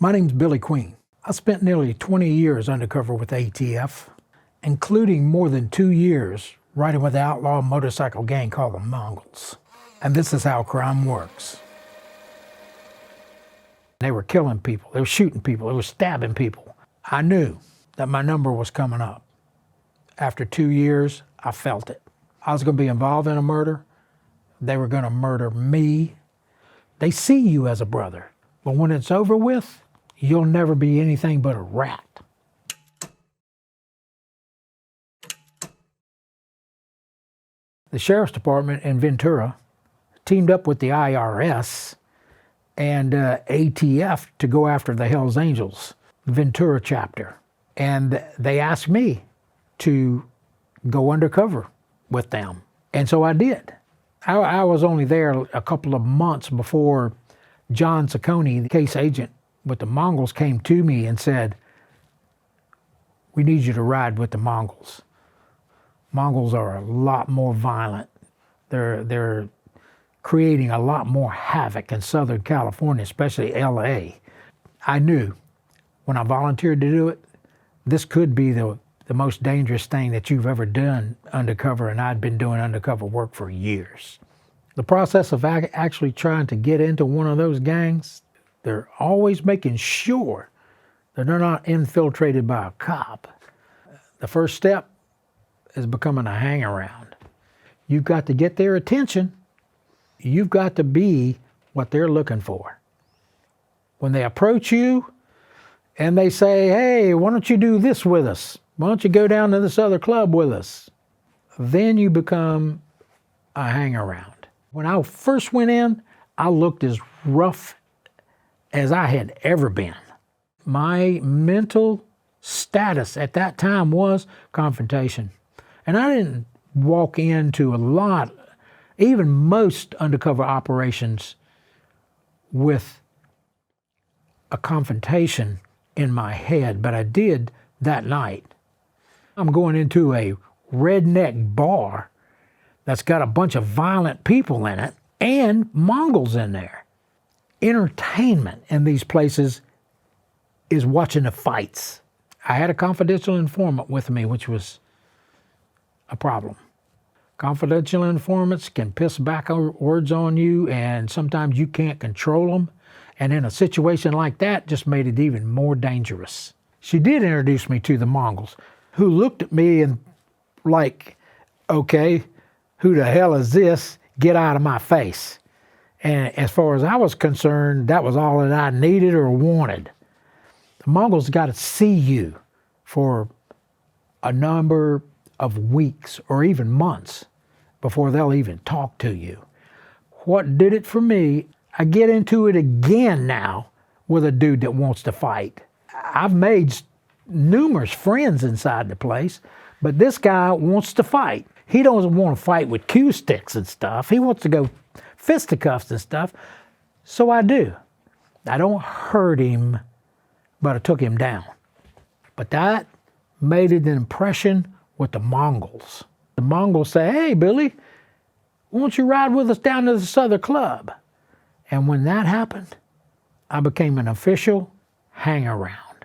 My name's Billy Queen. I spent nearly 20 years undercover with ATF, including more than 2 years riding with the outlaw motorcycle gang called the Mongols. And this is how crime works. They were killing people, they were shooting people, they were stabbing people. I knew that my number was coming up. After 2 years, I felt it. I was going to be involved in a murder. They were going to murder me. They see you as a brother, but when it's over with, you'll never be anything but a rat. The Sheriff's Department in Ventura teamed up with the IRS and ATF to go after the Hells Angels, Ventura chapter. And they asked me to go undercover with them. And so I did. I was only there a couple of months before John Ciccone, the case agent with the Mongols, came to me and said, "We need you to ride with the Mongols. Mongols are a lot more violent. They're creating a lot more havoc in Southern California, especially LA." I knew when I volunteered to do it, this could be the most dangerous thing that you've ever done undercover, and I'd been doing undercover work for years. The process of actually trying to get into one of those gangs, they're always making sure that they're not infiltrated by a cop. The first step is becoming a hangaround. You've got to get their attention. You've got to be what they're looking for. When they approach you and they say, "Hey, why don't you do this with us? Why don't you go down to this other club with us?" Then you become a hangaround. When I first went in, I looked as rough as I had ever been. My mental status at that time was confrontation. And I didn't walk into a lot, even most undercover operations, with a confrontation in my head, but I did that night. I'm going into a redneck bar that's got a bunch of violent people in it and Mongols in there. Entertainment in these places is watching the fights. I had a confidential informant with me, which was a problem. Confidential informants can piss backwards on you, and sometimes you can't control them. And in a situation like that, just made it even more dangerous. She did introduce me to the Mongols, who looked at me and like, "Okay, who the hell is this? Get out of my face." And as far as I was concerned, that was all that I needed or wanted. The Mongols got to see you for a number of weeks or even months before they'll even talk to you. What did it for me, I get into it again now with a dude that wants to fight. I've made numerous friends inside the place, but this guy wants to fight. He doesn't want to fight with cue sticks and stuff. He wants to go fisticuffs and stuff. So I do. I don't hurt him, but I took him down. But that made an impression with the Mongols. The Mongols say, "Hey, Billy, why don't you ride with us down to this other club?" And when that happened, I became an official hangaround.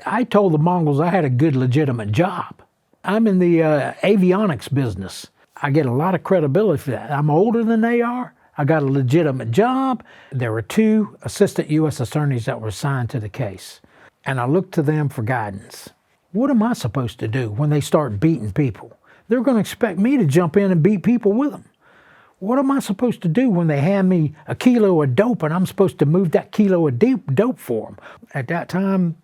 I told the Mongols I had a good, legitimate job. I'm in the avionics business. I get a lot of credibility for that. I'm older than they are. I got a legitimate job. There were 2 assistant U.S. attorneys that were assigned to the case. And I looked to them for guidance. What am I supposed to do when they start beating people? They're going to expect me to jump in and beat people with them. What am I supposed to do when they hand me a kilo of dope and I'm supposed to move that kilo of dope for them? At that time,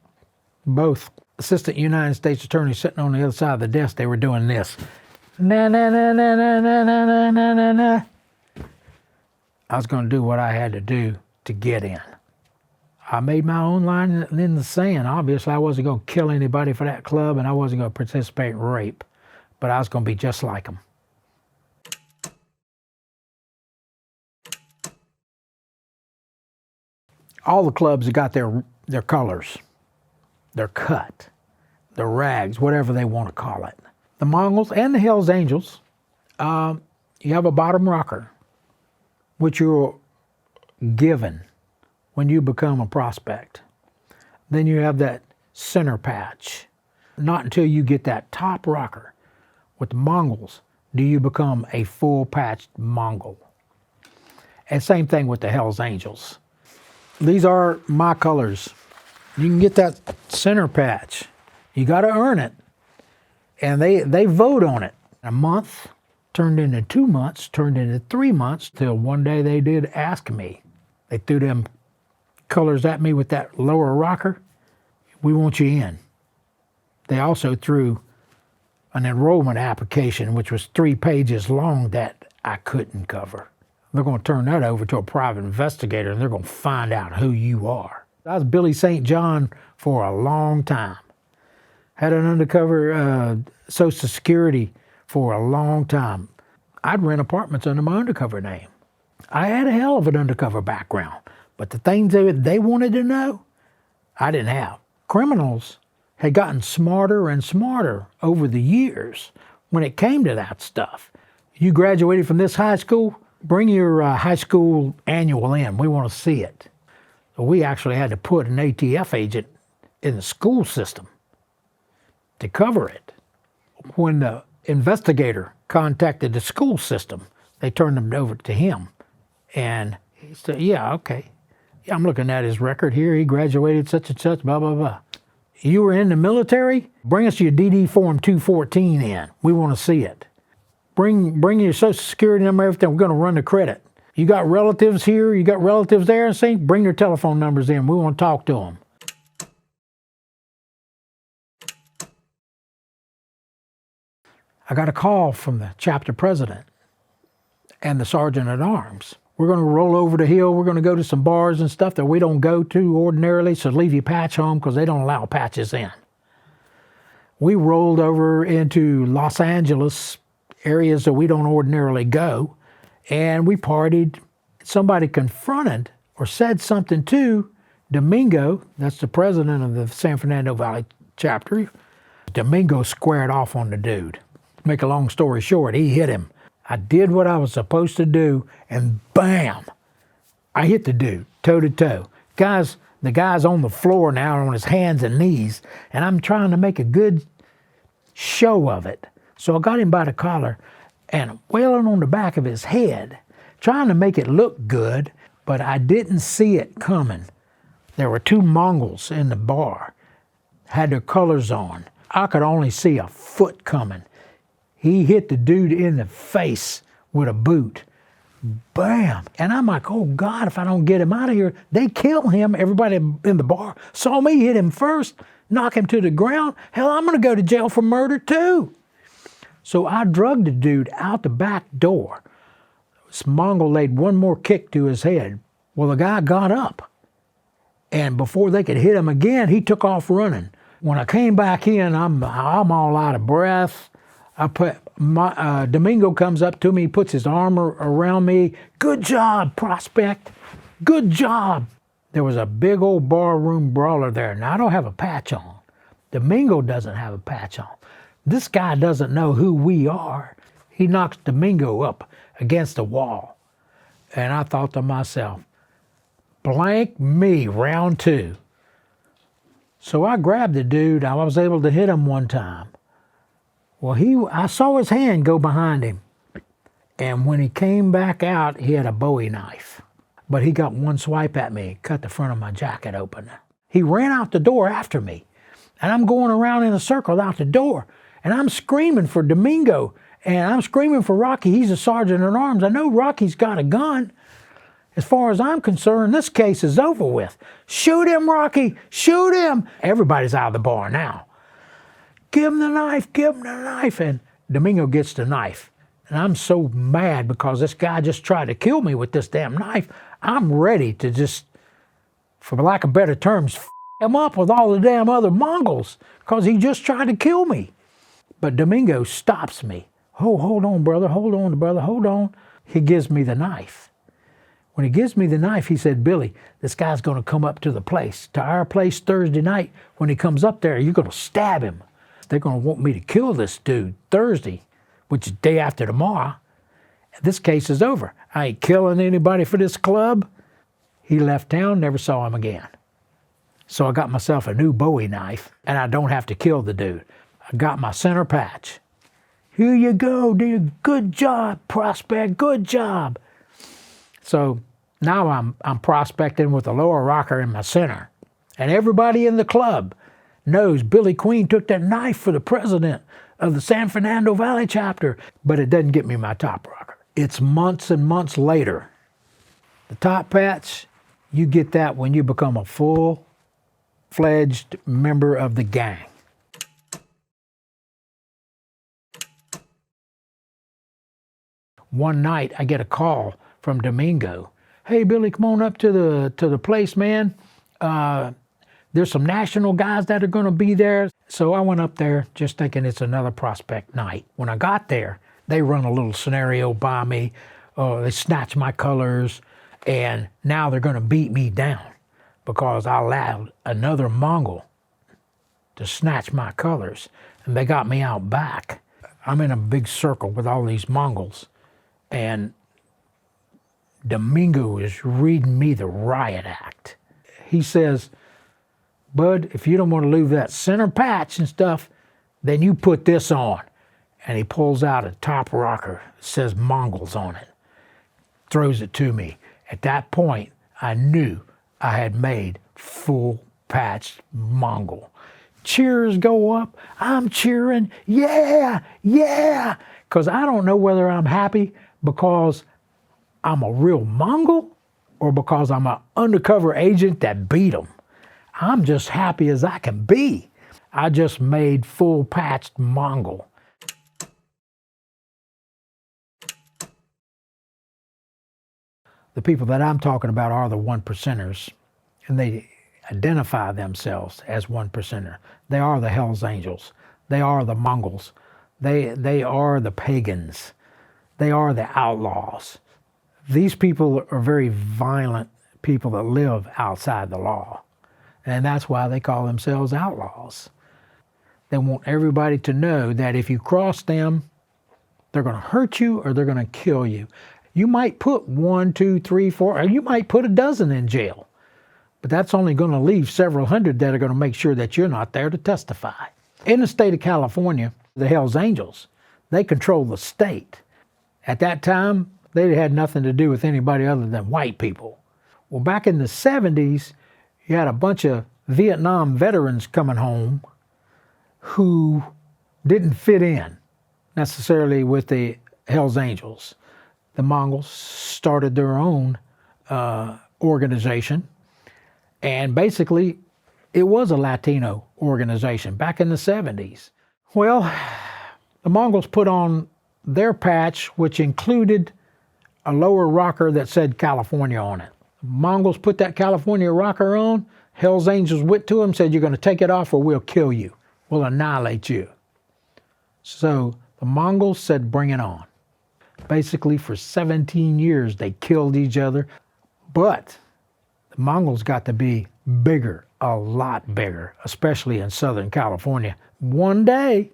both assistant United States attorneys sitting on the other side of the desk, they were doing this. Na na na na na na na na na na. I was going to do what I had to do to get in. I made my own line in the sand. Obviously, I wasn't going to kill anybody for that club, and I wasn't going to participate in rape, but I was going to be just like them. All the clubs have got their colors, their cut, their rags, whatever they want to call it. The Mongols and the Hells Angels, you have a bottom rocker. which you're given when you become a prospect. Then you have that center patch. Not until you get that top rocker with the Mongols do you become a full-patched Mongol. And same thing with the Hells Angels. These are my colors. You can get that center patch. You got to earn it. And they vote on it. A month turned into 2 months, turned into 3 months, till one day they did ask me. They threw them colors at me with that lower rocker. We want you in. They also threw an enrollment application, which was 3 pages long, that I couldn't cover. They're going to turn that over to a private investigator, and they're going to find out who you are. I was Billy St. John for a long time. Had an undercover Social Security for a long time. I'd rent apartments under my undercover name. I had a hell of an undercover background, but the things they wanted to know, I didn't have. Criminals had gotten smarter and smarter over the years when it came to that stuff. You graduated from this high school, bring your high school annual in. We want to see it. So we actually had to put an ATF agent in the school system to cover it. When the investigator contacted the school system, they turned them over to him. And he said, yeah, okay. I'm looking at his record here. He graduated such and such, blah, blah, blah. You were in the military? Bring us your DD Form 214 in. We want to see it. Bring your Social Security number, everything. We're going to run the credit. You got relatives here, you got relatives there, and see, bring their telephone numbers in. We want to talk to them. I got a call from the chapter president and the sergeant at arms. We're going to roll over the hill. We're going to go to some bars and stuff that we don't go to ordinarily, so leave your patch home because they don't allow patches in. We rolled over into Los Angeles, areas that we don't ordinarily go, and we partied. Somebody confronted or said something to Domingo, that's the president of the San Fernando Valley chapter. Domingo squared off on the dude. Make a long story short, he hit him. I did what I was supposed to do, and bam! I hit the dude, toe to toe. The guy's on the floor now on his hands and knees, and I'm trying to make a good show of it. So I got him by the collar and wailing on the back of his head, trying to make it look good, but I didn't see it coming. There were 2 Mongols in the bar, had their colors on. I could only see a foot coming. He hit the dude in the face with a boot. Bam! And I'm like, oh God, if I don't get him out of here, they kill him. Everybody in the bar saw me hit him first, knock him to the ground. Hell, I'm going to go to jail for murder too. So I drugged the dude out the back door. This Mongol laid one more kick to his head. Well, the guy got up. And before they could hit him again, he took off running. When I came back in, I'm all out of breath. Domingo comes up to me, puts his arm around me. Good job, prospect. Good job. There was a big old barroom brawler there. Now, I don't have a patch on. Domingo doesn't have a patch on. This guy doesn't know who we are. He knocks Domingo up against the wall. And I thought to myself, blank me, round 2. So I grabbed the dude. I was able to hit him one time. Well, I saw his hand go behind him. And when he came back out, he had a Bowie knife. But he got one swipe at me, cut the front of my jacket open. He ran out the door after me. And I'm going around in a circle out the door. And I'm screaming for Domingo. And I'm screaming for Rocky. He's a sergeant at arms. I know Rocky's got a gun. As far as I'm concerned, this case is over with. Shoot him, Rocky! Shoot him! Everybody's out of the bar now. Give him the knife, give him the knife. And Domingo gets the knife. And I'm so mad because this guy just tried to kill me with this damn knife. I'm ready to just, for lack of better terms, f him up with all the damn other Mongols because he just tried to kill me. But Domingo stops me. Oh, hold on, brother, hold on. He gives me the knife. When he gives me the knife, he said, Billy, this guy's going to come up to the place, to our place Thursday night. When he comes up there, you're going to stab him. They're going to want me to kill this dude Thursday, which is day after tomorrow. This case is over. I ain't killing anybody for this club. He left town, never saw him again. So I got myself a new Bowie knife, and I don't have to kill the dude. I got my center patch. Here you go, dude. Good job, prospect. Good job. So now I'm prospecting with a lower rocker in my center. And everybody in the club knows Billy Queen took that knife for the president of the San Fernando Valley chapter, but it doesn't get me my top rocker. It's months and months later. The top patch, you get that when you become a full-fledged member of the gang. One night, I get a call from Domingo. Hey, Billy, come on up to the place, man. There's some national guys that are going to be there. So I went up there just thinking it's another prospect night. When I got there, they run a little scenario by me. They snatched my colors, and now they're going to beat me down because I allowed another Mongol to snatch my colors, and they got me out back. I'm in a big circle with all these Mongols, and Domingo is reading me the riot act. He says, Bud, if you don't want to lose that center patch and stuff, then you put this on. And he pulls out a top rocker that says Mongols on it, throws it to me. At that point, I knew I had made full-patched Mongol. Cheers go up. I'm cheering, yeah, yeah, because I don't know whether I'm happy because I'm a real Mongol or because I'm an undercover agent that beat them. I'm just happy as I can be. I just made full-patched Mongol. The people that I'm talking about are the one percenters, and they identify themselves as one percenter. They are the Hells Angels. They are the Mongols. They are the pagans. They are the outlaws. These people are very violent people that live outside the law. And that's why they call themselves outlaws. They want everybody to know that if you cross them, they're going to hurt you or they're going to kill you. You might put 1, 2, 3, 4, or you might put a dozen in jail. But that's only going to leave several hundred that are going to make sure that you're not there to testify. In the state of California, the Hells Angels, they control the state. At that time, they had nothing to do with anybody other than white people. Well, back in the 70s, you had a bunch of Vietnam veterans coming home who didn't fit in necessarily with the Hells Angels. The Mongols started their own organization, and basically it was a Latino organization back in the 70s. Well, the Mongols put on their patch, which included a lower rocker that said California on it. Mongols put that California rocker on. Hells Angels went to him, said, you're going to take it off or we'll kill you. We'll annihilate you. So the Mongols said, bring it on. Basically, for 17 years, they killed each other. But the Mongols got to be bigger, a lot bigger, especially in Southern California. One day,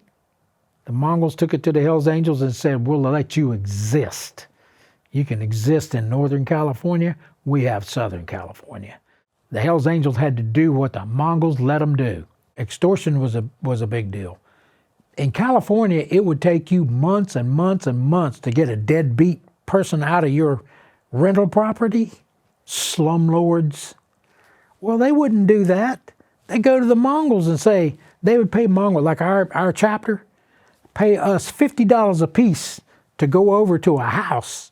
the Mongols took it to the Hells Angels and said, we'll let you exist. You can exist in Northern California. We have Southern California. The Hells Angels had to do what the Mongols let them do. Extortion was a big deal. In California, it would take you months and months and months to get a deadbeat person out of your rental property. Slumlords. Well, they wouldn't do that. They go to the Mongols and say, they would pay Mongol, like our chapter, pay us $50 a piece to go over to a house.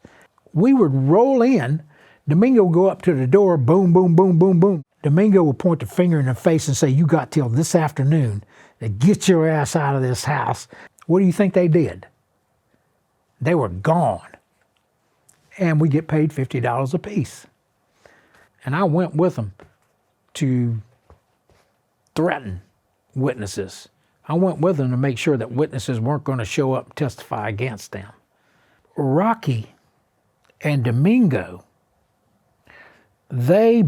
We would roll in. Domingo would go up to the door, boom, boom, boom, boom, boom. Domingo would point the finger in the face and say, you got till this afternoon to get your ass out of this house. What do you think they did? They were gone. And we get paid $50 a piece. And I went with them to threaten witnesses. I went with them to make sure that witnesses weren't going to show up and testify against them. Rocky and Domingo, they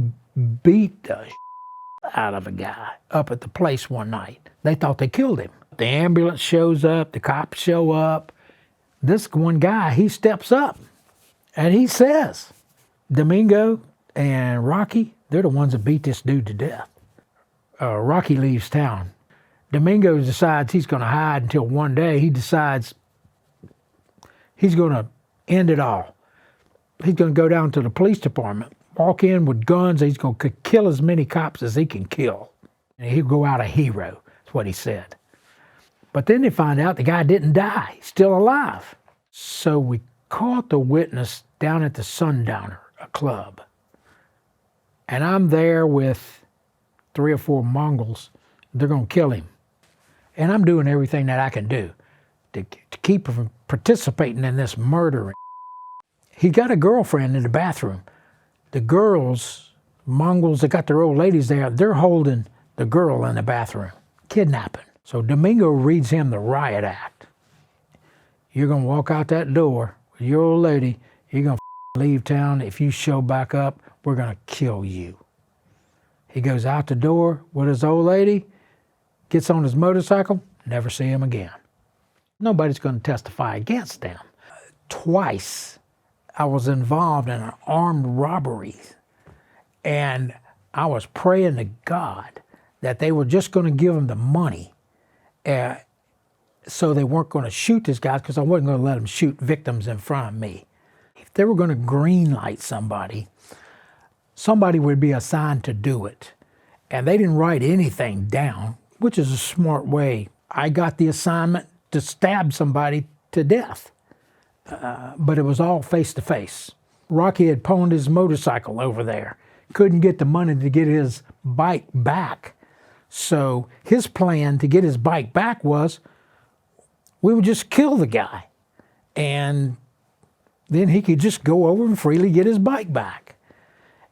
beat the out of a guy up at the place one night. They thought they killed him. The ambulance shows up, the cops show up. this one guy, he steps up and he says, Domingo and Rocky, they're the ones that beat this dude to death. Rocky leaves town. Domingo decides he's going to hide until one day he decides he's going to end it all. He's going to go down to the police department, walk in with guns, and he's going to kill as many cops as he can kill. And he'll go out a hero, that's what he said. But then they find out the guy didn't die, he's still alive. So we caught the witness down at the Sundowner, a club. And I'm there with 3 or 4 Mongols. They're going to kill him. And I'm doing everything that I can do to keep him from participating in this murder. He got a girlfriend in the bathroom. The girls, Mongols that got their old ladies there, they're holding the girl in the bathroom, kidnapping. So Domingo reads him the riot act. You're going to walk out that door with your old lady. You're going to leave town. If you show back up, we're going to kill you. He goes out the door with his old lady, gets on his motorcycle, never see him again. Nobody's going to testify against them. Twice I was involved in an armed robbery, and I was praying to God that they were just going to give him the money so they weren't going to shoot this guy, because I wasn't going to let them shoot victims in front of me. If they were going to green light somebody, somebody would be assigned to do it. And they didn't write anything down, which is a smart way. I got the assignment to stab somebody to death, but it was all face-to-face. Rocky had pawned his motorcycle over there, couldn't get the money to get his bike back. So his plan to get his bike back was, we would just kill the guy, and then he could just go over and freely get his bike back.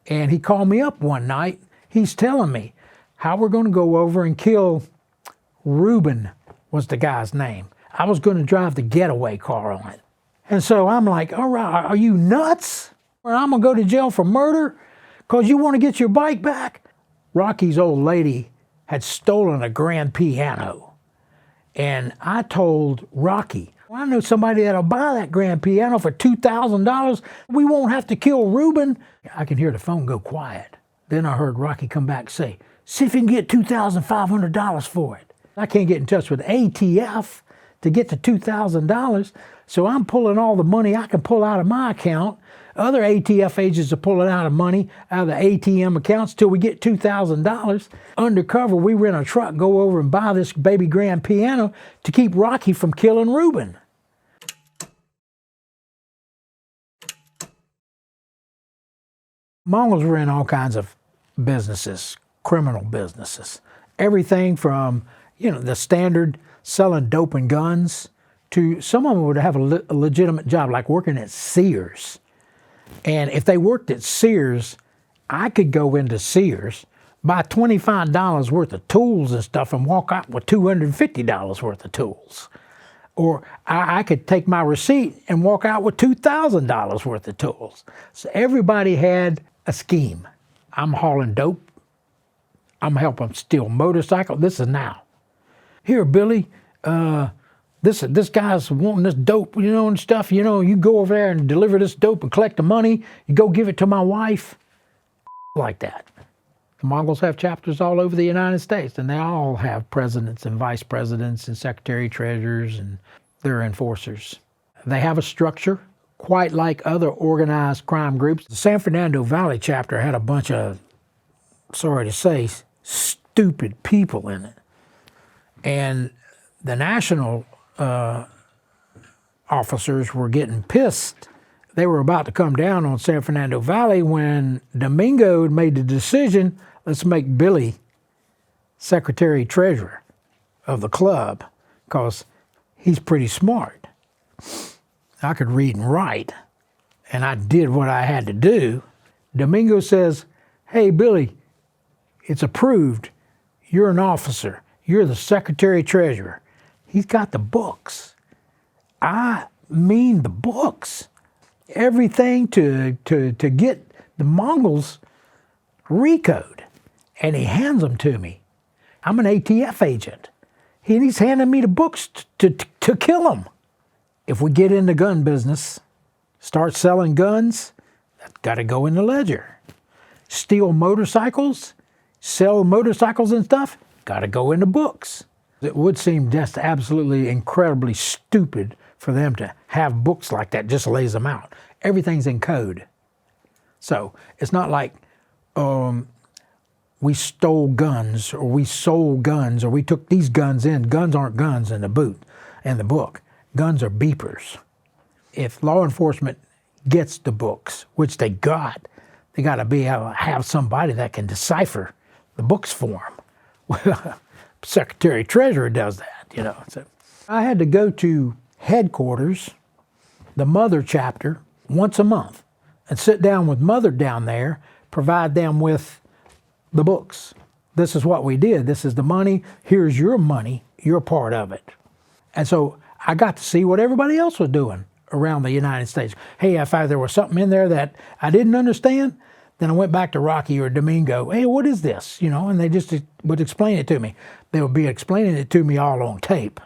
And he called me up one night. He's telling me how we're going to go over and kill Reuben, was the guy's name. I was going to drive the getaway car on it. And so I'm like, all right, are you nuts? Or I'm going to go to jail for murder because you want to get your bike back? Rocky's old lady had stolen a grand piano. And I told Rocky, I know somebody that'll buy that grand piano for $2,000. We won't have to kill Reuben. I can hear the phone go quiet. Then I heard Rocky come back and say, see if you can get $2,500 for it. I can't get in touch with ATF to get the $2,000, so I'm pulling all the money I can pull out of my account. Other ATF agents are pulling out of money out of the ATM accounts till we get $2,000. Undercover, we rent a truck, go over and buy this baby grand piano to keep Rocky from killing Reuben. Mongols were in all kinds of businesses, criminal businesses. Everything from, the standard selling dope and guns to some of them would have a legitimate job, like working at Sears. And if they worked at Sears, I could go into Sears, buy $25 worth of tools and stuff and walk out with $250 worth of tools. Or I could take my receipt and walk out with $2,000 worth of tools. So everybody had a scheme. I'm hauling dope. I'm helping steal motorcycle. This is now. Here, Billy, this guy's wanting this dope, and stuff. You go over there and deliver this dope and collect the money. You go give it to my wife. Like that. The Mongols have chapters all over the United States, and they all have presidents and vice presidents and secretary treasurers, and they're enforcers. They have a structure, quite like other organized crime groups. The San Fernando Valley chapter had a bunch of, sorry to say, stupid people in it. And the national officers were getting pissed. They were about to come down on San Fernando Valley when Domingo had made the decision, let's make Billy secretary treasurer of the club, because he's pretty smart. I could read and write, and I did what I had to do. Domingo says, hey, Billy, it's approved. You're an officer. You're the secretary treasurer. He's got the books. I mean the books. Everything to get the Mongols recode. And he hands them to me. I'm an ATF agent. He's handing me the books to kill them. If we get in the gun business, start selling guns, that's got to go in the ledger. Steal motorcycles, sell motorcycles and stuff, got to go in the books. It would seem just absolutely incredibly stupid for them to have books like that, just lays them out. Everything's in code. So it's not like we stole guns or we sold guns or we took these guns in. Guns aren't guns in the book. Guns are beepers. If law enforcement gets the books, which they got to be able to have somebody that can decipher the books for them. Well, Secretary of Treasury does that, you know. So I had to go to headquarters, the Mother chapter, once a month and sit down with Mother down there, provide them with the books. This is what we did. This is the money. Here's your money. You're part of it. And so I got to see what everybody else was doing around the United States. Hey, if there was something in there that I didn't understand, then I went back to Rocky or Domingo. Hey, what is this? You know, and they just would explain it to me. They would be explaining it to me all on tape.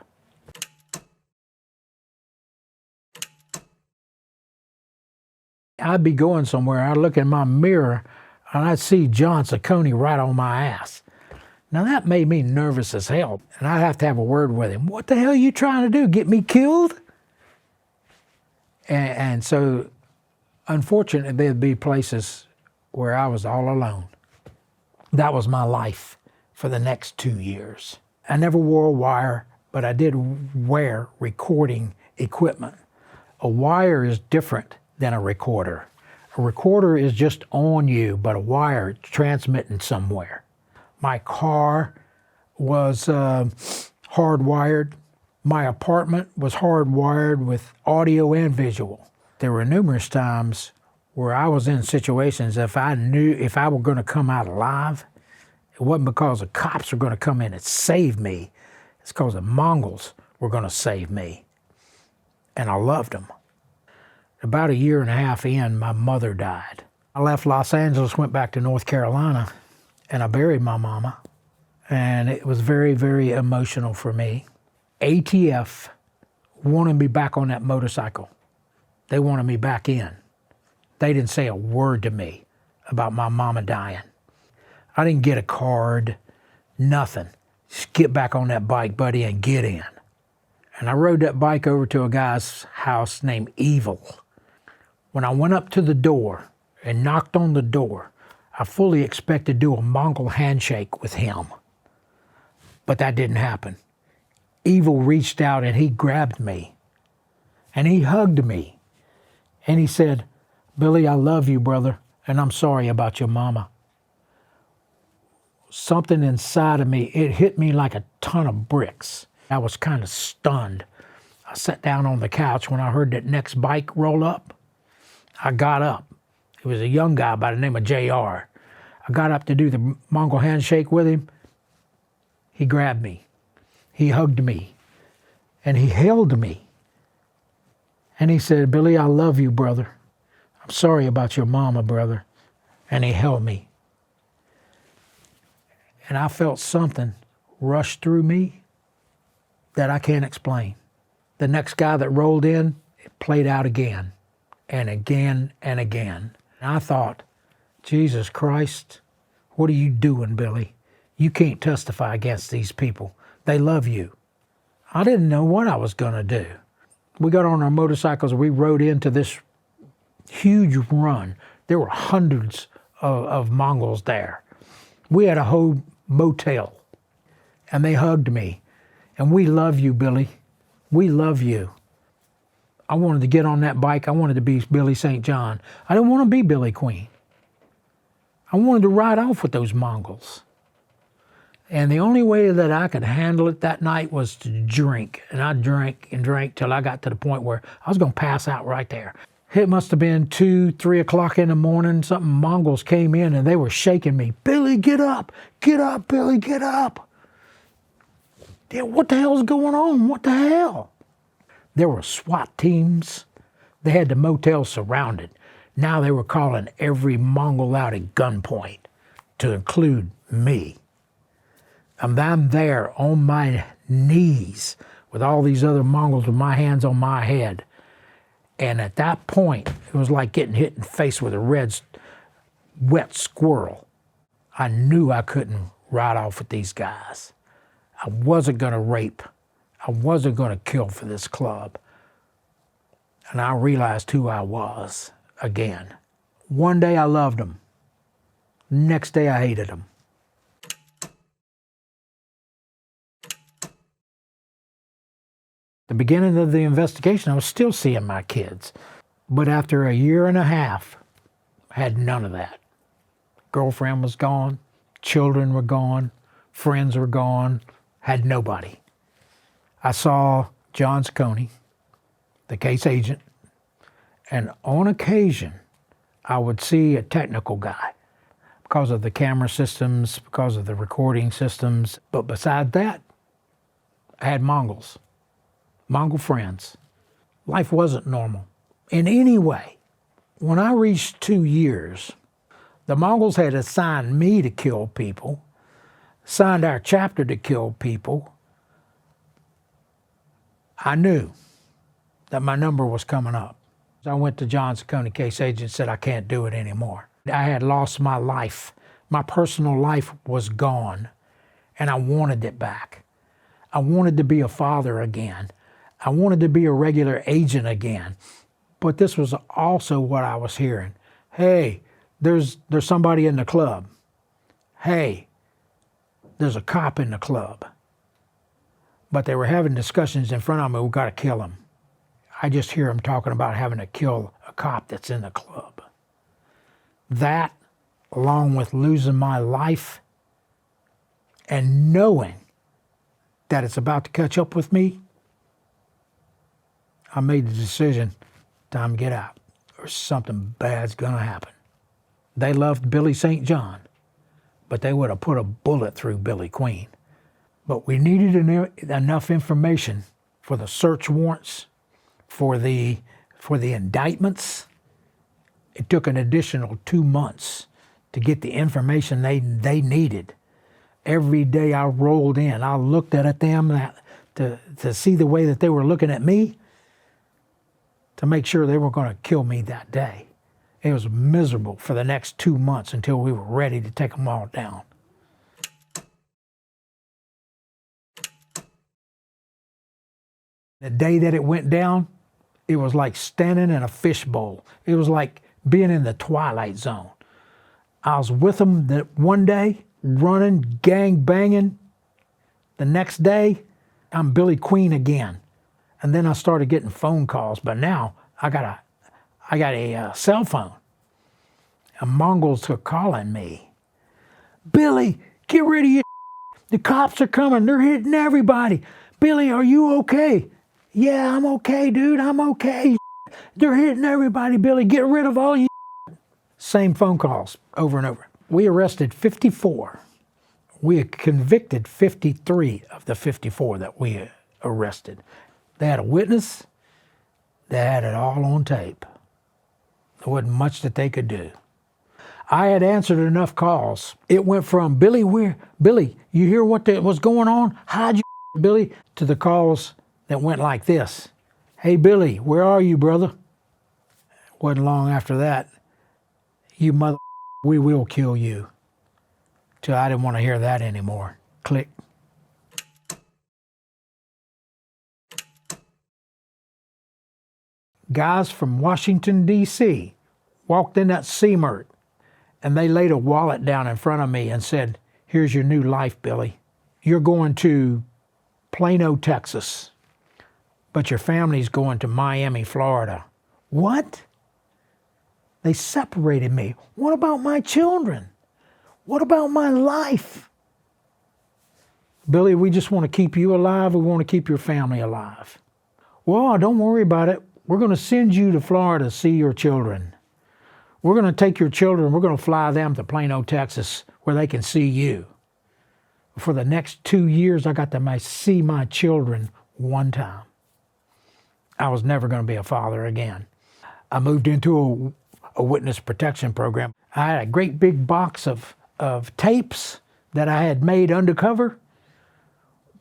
I'd be going somewhere, I'd look in my mirror, and I'd see John Ciccone right on my ass. Now that made me nervous as hell, and I'd have to have a word with him. What the hell are you trying to do, get me killed? And so, unfortunately, there'd be places where I was all alone. That was my life for the next 2 years. I never wore a wire, but I did wear recording equipment. A wire is different than a recorder. A recorder is just on you, but a wire is transmitting somewhere. My car was hardwired. My apartment was hardwired with audio and visual. There were numerous times where I was in situations if I knew if I were going to come out alive, it wasn't because the cops were going to come in and save me. It's because the Mongols were going to save me. And I loved them. About 1.5 years in, my mother died. I left Los Angeles, went back to North Carolina, and I buried my mama. And it was very, very emotional for me. ATF wanted me back on that motorcycle. They wanted me back in. They didn't say a word to me about my mama dying. I didn't get a card, nothing. Just get back on that bike, buddy, and get in. And I rode that bike over to a guy's house named Evil. When I went up to the door and knocked on the door, I fully expected to do a Mongol handshake with him. But that didn't happen. Evil reached out and he grabbed me. And he hugged me. And he said, "Billy, I love you, brother, and I'm sorry about your mama." Something inside of me, it hit me like a ton of bricks. I was kind of stunned. I sat down on the couch when I heard that next bike roll up. I got up. It was a young guy by the name of JR. I got up to do the Mongol handshake with him. He grabbed me. He hugged me. And he held me. And he said, "Billy, I love you, brother. I'm sorry about your mama, brother." And he held me. And I felt something rush through me that I can't explain. The next guy that rolled in, it played out again and again and again. And I thought, Jesus Christ, what are you doing, Billy? You can't testify against these people. They love you. I didn't know what I was going to do. We got on our motorcycles, we rode into this huge run. There were hundreds of Mongols there. We had a whole motel, and they hugged me. And we love you, Billy. We love you. I wanted to get on that bike. I wanted to be Billy St. John. I didn't want to be Billy Queen. I wanted to ride off with those Mongols. And the only way that I could handle it that night was to drink. And I drank and drank till I got to the point where I was going to pass out right there. It must have been 2, 3 o'clock in the morning. Something Mongols came in and they were shaking me. "Billy, get up. Get up, Billy, get up." Yeah, what the hell's going on? What the hell? There were SWAT teams. They had the motel surrounded. Now they were calling every Mongol out at gunpoint, to include me. And I'm there on my knees with with all these other Mongols with my hands on my head. And at that point, it was like getting hit in the face with a wet squirrel. I knew I couldn't ride off with these guys. I wasn't going to rape. I wasn't going to kill for this club. And I realized who I was again. One day I loved them. Next day I hated them. The beginning of the investigation, I was still seeing my kids. But after a year and a half, I had none of that. Girlfriend was gone, children were gone, friends were gone, had nobody. I saw John Ciccone, the case agent, and on occasion, I would see a technical guy because of the camera systems, because of the recording systems. But besides that, I had Mongols. Mongol friends. Life wasn't normal in any way. When I reached 2 years, the Mongols had assigned me to kill people, assigned our chapter to kill people. I knew that my number was coming up. I went to John Ciccone, case agent, and said, I can't do it anymore. I had lost my life. My personal life was gone, and I wanted it back. I wanted to be a father again. I wanted to be a regular agent again. But this was also what I was hearing. Hey, there's somebody in the club. Hey, there's a cop in the club. But they were having discussions in front of me, we got to kill him. I just hear them talking about having to kill a cop that's in the club. That, along with losing my life and knowing that it's about to catch up with me, I made the decision, time to get out, or something bad's gonna happen. They loved Billy St. John, but they would have put a bullet through Billy Queen. But we needed enough information for the search warrants, for the indictments. It took an additional 2 months to get the information they needed. Every day I rolled in, I looked at them to see the way that they were looking at me, to make sure they were going to kill me that day. It was miserable for the next 2 months until we were ready to take them all down. The day that it went down, it was like standing in a fishbowl. It was like being in the Twilight Zone. I was with them that one day, running, gang banging. The next day, I'm Billy Queen again. And then I started getting phone calls, but now I got a cell phone. And Mongols are calling me. Billy, get rid of your The cops are coming, they're hitting everybody. Billy, are you okay? Yeah, I'm okay, dude, I'm okay. They're hitting everybody, Billy, get rid of all you. Same phone calls over and over. We arrested 54. We convicted 53 of the 54 that we arrested. They had a witness. They had it all on tape. There wasn't much that they could do. I had answered enough calls. It went from, Billy, you hear what's going on? Hide your Billy, to the calls that went like this. Hey, Billy, where are you, brother? Wasn't long after that. You mother, we will kill you. Till I didn't want to hear that anymore. Click. Guys from Washington, D.C. walked in that CMERT, and they laid a wallet down in front of me and said, here's your new life, Billy. You're going to Plano, Texas, but your family's going to Miami, Florida. What? They separated me. What about my children? What about my life? Billy, we just want to keep you alive. We want to keep your family alive. Well, don't worry about it. We're going to send you to Florida to see your children. We're going to take your children, we're going to fly them to Plano, Texas, where they can see you. For the next 2 years, I got to see my children one time. I was never going to be a father again. I moved into a witness protection program. I had a great big box of tapes that I had made undercover.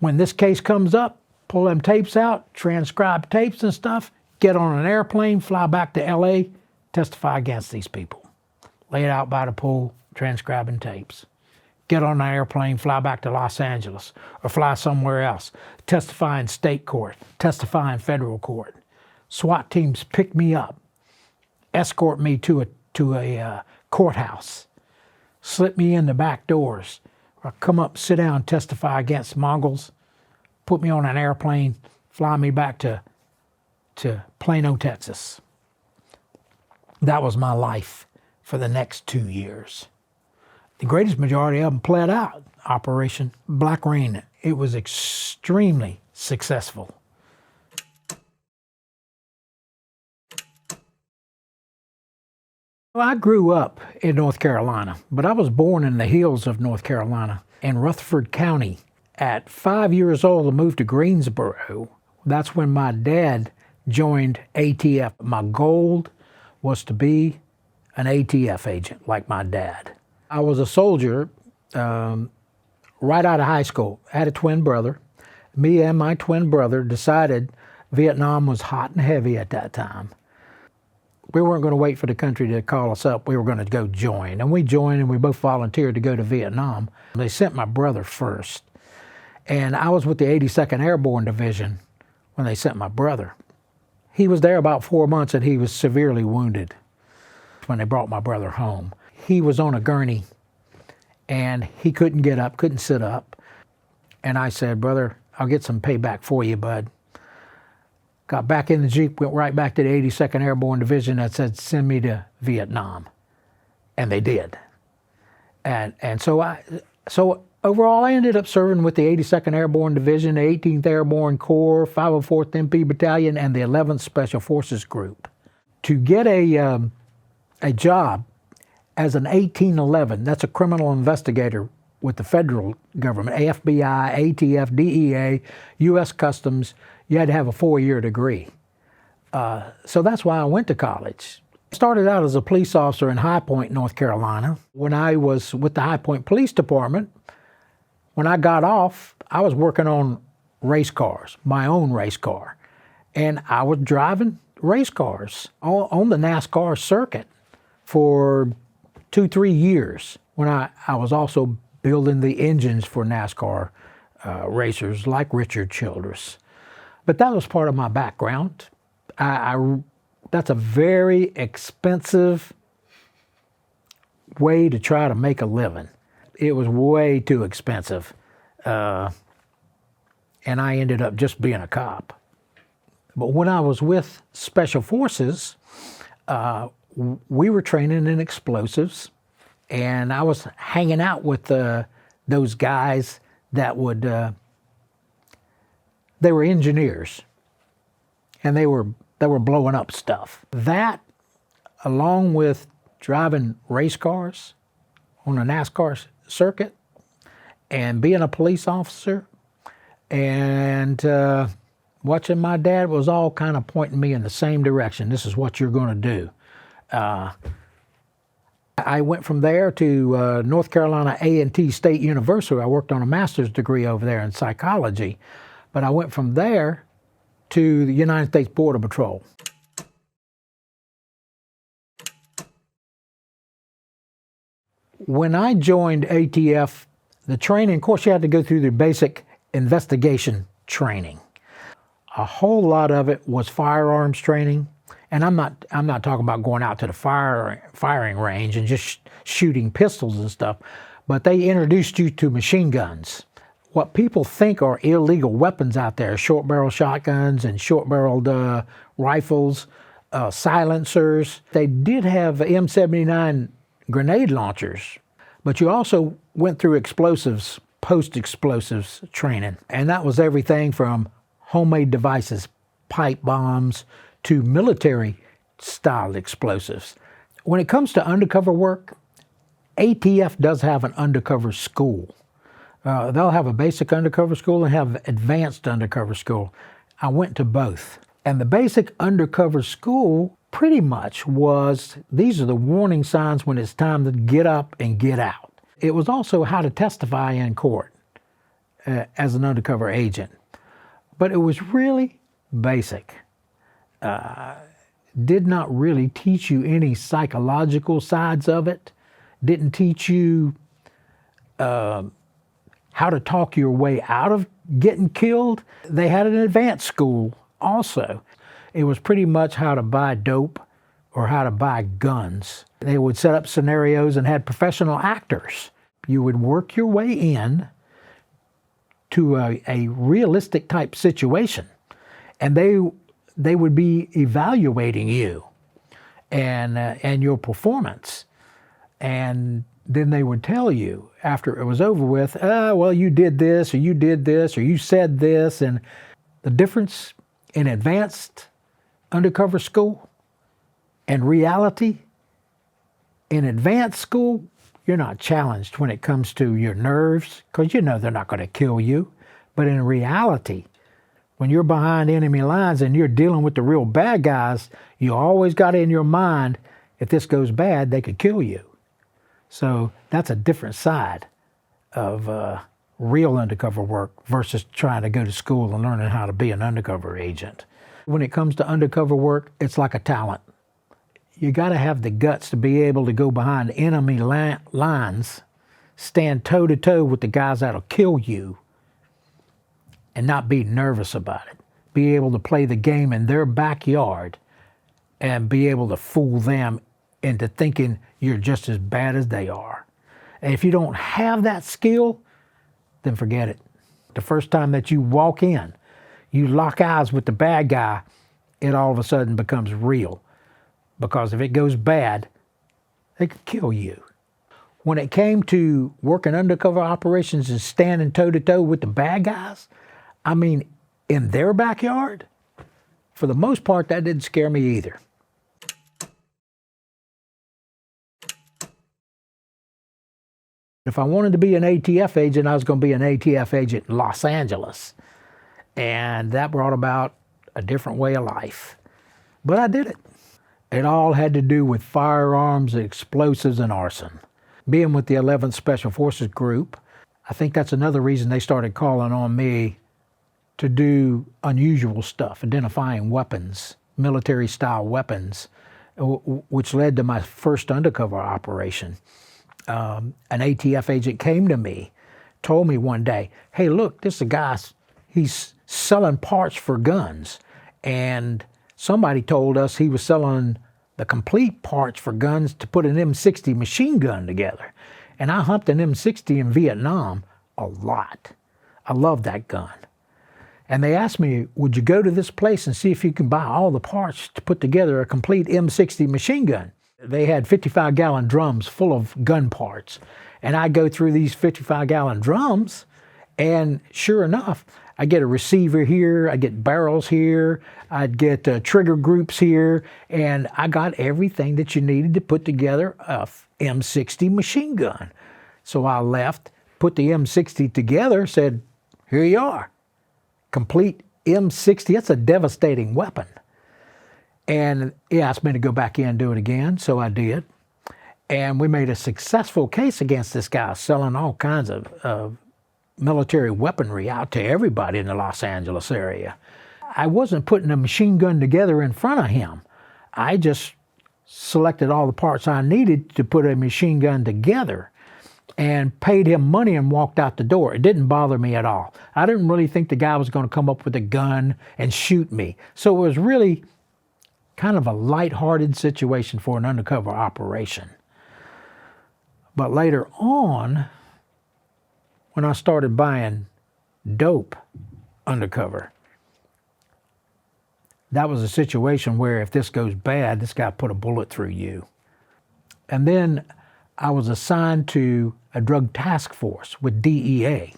When this case comes up, pull them tapes out, transcribe tapes and stuff, get on an airplane, fly back to LA, testify against these people. Lay it out by the pool, transcribing tapes. Get on an airplane, fly back to Los Angeles, or fly somewhere else. Testify in state court, testify in federal court. SWAT teams pick me up, escort me to a courthouse, slip me in the back doors, or come up, sit down, testify against Mongols, put me on an airplane, fly me back to Plano, Texas. That was my life for the next 2 years. The greatest majority of them pled out. Operation Black Rain. It was extremely successful. Well, I grew up in North Carolina, but I was born in the hills of North Carolina in Rutherford County. At 5 years old, I moved to Greensboro. That's when my dad joined ATF. My goal was to be an ATF agent like my dad. I was a soldier right out of high school. I had a twin brother. Me and my twin brother decided Vietnam was hot and heavy at that time. We weren't going to wait for the country to call us up. We were going to go join. And we joined, and we both volunteered to go to Vietnam. They sent my brother first. And I was with the 82nd Airborne Division when they sent my brother. He was there about 4 months, and he was severely wounded when they brought my brother home. He was on a gurney, and he couldn't get up, couldn't sit up. And I said, brother, I'll get some payback for you, bud. Got back in the Jeep, went right back to the 82nd Airborne Division that said, send me to Vietnam. And they did. And so overall, I ended up serving with the 82nd Airborne Division, the 18th Airborne Corps, 504th MP Battalion, and the 11th Special Forces Group. To get a job as an 1811, that's a criminal investigator with the federal government, FBI, ATF, DEA, U.S. Customs, you had to have a 4-year degree. So that's why I went to college. I started out as a police officer in High Point, North Carolina. When I was with the High Point Police Department, when I got off, I was working on race cars, my own race car. And I was driving race cars on the NASCAR circuit for 2-3 years, when I was also building the engines for NASCAR racers like Richard Childress. But that was part of my background. That's a very expensive way to try to make a living. It was way too expensive. And I ended up just being a cop. But when I was with Special Forces, we were training in explosives, and I was hanging out with those guys that would, they were engineers, and they were blowing up stuff. That, along with driving race cars on a NASCAR circuit, and being a police officer, and watching my dad, was all kind of pointing me in the same direction. This is what you're going to do. I went from there to North Carolina A&T State University. I worked on a master's degree over there in psychology. But I went from there to the United States Border Patrol. When I joined ATF, the training, of course, you had to go through the basic investigation training. A whole lot of it was firearms training. And I'm not talking about going out to the firing range and just shooting pistols and stuff, but they introduced you to machine guns. What people think are illegal weapons out there, short-barrel shotguns and short-barreled rifles, silencers. They did have M79 grenade launchers, but you also went through explosives, post-explosives training. And that was everything from homemade devices, pipe bombs, to military-style explosives. When it comes to undercover work, ATF does have an undercover school. They'll have a basic undercover school and have advanced undercover school. I went to both. And the basic undercover school pretty much was, these are the warning signs when it's time to get up and get out. It was also how to testify in court as an undercover agent. But it was really basic. Did not really teach you any psychological sides of it. Didn't teach you how to talk your way out of getting killed. They had an advanced school also. It was pretty much how to buy dope or how to buy guns. They would set up scenarios and had professional actors. You would work your way in to a realistic type situation, and they would be evaluating you and your performance, and then they would tell you after it was over with, well, you did this, or you did this, or you said this. And the difference in advanced undercover school and reality: in advanced school, you're not challenged when it comes to your nerves, because you know they're not going to kill you. But in reality, when you're behind enemy lines and you're dealing with the real bad guys, you always got in your mind, if this goes bad, they could kill you. So that's a different side of real undercover work versus trying to go to school and learning how to be an undercover agent. When it comes to undercover work, it's like a talent. You got to have the guts to be able to go behind enemy lines, stand toe-to-toe with the guys that'll kill you, and not be nervous about it. Be able to play the game in their backyard and be able to fool them into thinking you're just as bad as they are. And if you don't have that skill, then forget it. The first time that you walk in, you lock eyes with the bad guy, it all of a sudden becomes real. Because if it goes bad, they could kill you. When it came to working undercover operations and standing toe-to-toe with the bad guys, I mean, in their backyard, for the most part, that didn't scare me either. If I wanted to be an ATF agent, I was going to be an ATF agent in Los Angeles. And that brought about a different way of life. But I did it. It all had to do with firearms, explosives, and arson. Being with the 11th Special Forces Group, I think that's another reason they started calling on me to do unusual stuff, identifying weapons, military-style weapons, which led to my first undercover operation. An ATF agent came to me, told me one day, hey, look, this is a guy, he's selling parts for guns. And somebody told us he was selling the complete parts for guns to put an M60 machine gun together. And I humped an M60 in Vietnam a lot. I love that gun. And they asked me, would you go to this place and see if you can buy all the parts to put together a complete M60 machine gun? They had 55-gallon drums full of gun parts. And I go through these 55-gallon drums, and sure enough, I get a receiver here, I get barrels here, I'd get trigger groups here, and I got everything that you needed to put together a M60 machine gun. So I left, put the M60 together, said, here you are. Complete M60, that's a devastating weapon. And he asked me to go back in and do it again, so I did. And we made a successful case against this guy, selling all kinds of military weaponry out to everybody in the Los Angeles area. I wasn't putting a machine gun together in front of him. I just selected all the parts I needed to put a machine gun together and paid him money and walked out the door. It didn't bother me at all. I didn't really think the guy was going to come up with a gun and shoot me. So it was really kind of a lighthearted situation for an undercover operation. But later on, when I started buying dope undercover, that was a situation where if this goes bad, this guy put a bullet through you. And then I was assigned to a drug task force with DEA.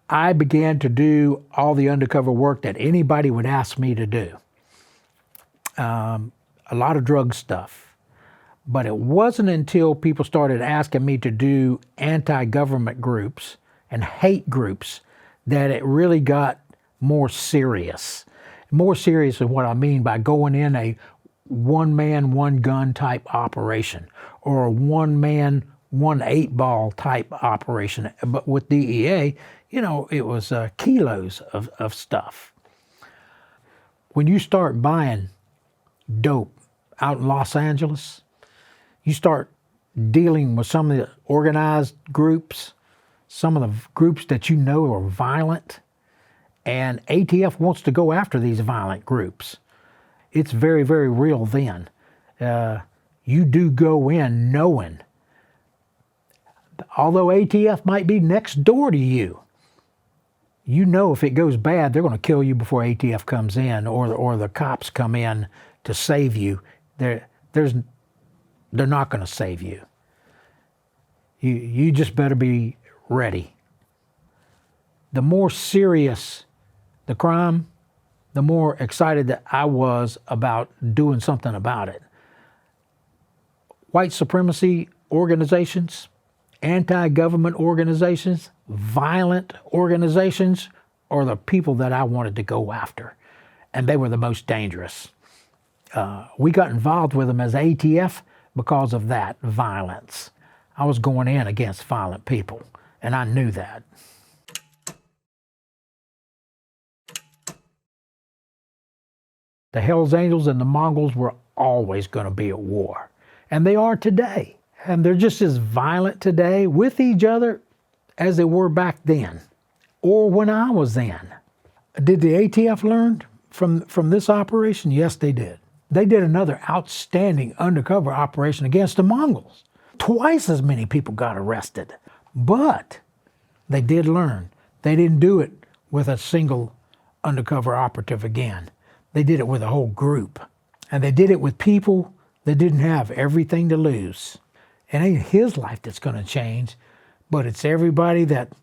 I began to do all the undercover work that anybody would ask me to do. A lot of drug stuff. But it wasn't until people started asking me to do anti-government groups and hate groups that it really got more serious. More serious than what I mean by going in a one-man, one-gun type operation or a one-man, one-8-ball type operation. But with DEA, you know, it was kilos of stuff. When you start buying dope out in Los Angeles, you start dealing with some of the organized groups, some of the groups that you know are violent, and ATF wants to go after these violent groups. It's very, very real then. You do go in knowing, although ATF might be next door to you, you know if it goes bad, they're going to kill you before ATF comes in, or the cops come in to save you. They're not going to save you. You just better be ready. The more serious the crime, the more excited that I was about doing something about it. White supremacy organizations, anti-government organizations, violent organizations are the people that I wanted to go after, and they were the most dangerous. We got involved with them as ATF because of that violence. I was going in against violent people, and I knew that. The Hells Angels and the Mongols were always going to be at war, and they are today. And they're just as violent today with each other as they were back then, or when I was in. Did the ATF learn from this operation? Yes, they did. They did another outstanding undercover operation against the Mongols. Twice as many people got arrested. But they did learn. They didn't do it with a single undercover operative again. They did it with a whole group. And they did it with people that didn't have everything to lose. It ain't his life that's going to change, but it's everybody that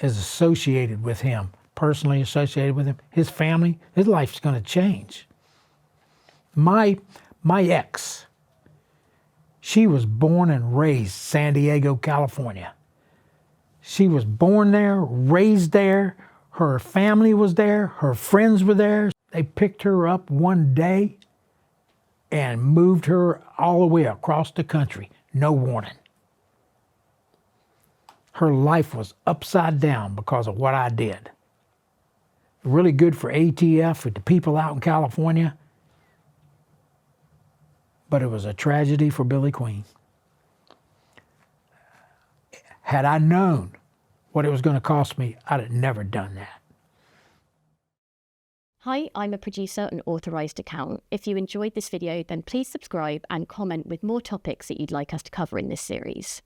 is associated with him, personally associated with him, his family. His life's going to change. My ex, she was born and raised San Diego, California. She was born there, raised there. Her family was there. Her friends were there. They picked her up one day and moved her all the way across the country. No warning. Her life was upside down because of what I did. Really good for ATF, with the people out in California. But it was a tragedy for Billy Queen. Had I known what it was going to cost me, I'd have never done that. Hi, I'm a producer and authorised account. If you enjoyed this video, then please subscribe and comment with more topics that you'd like us to cover in this series.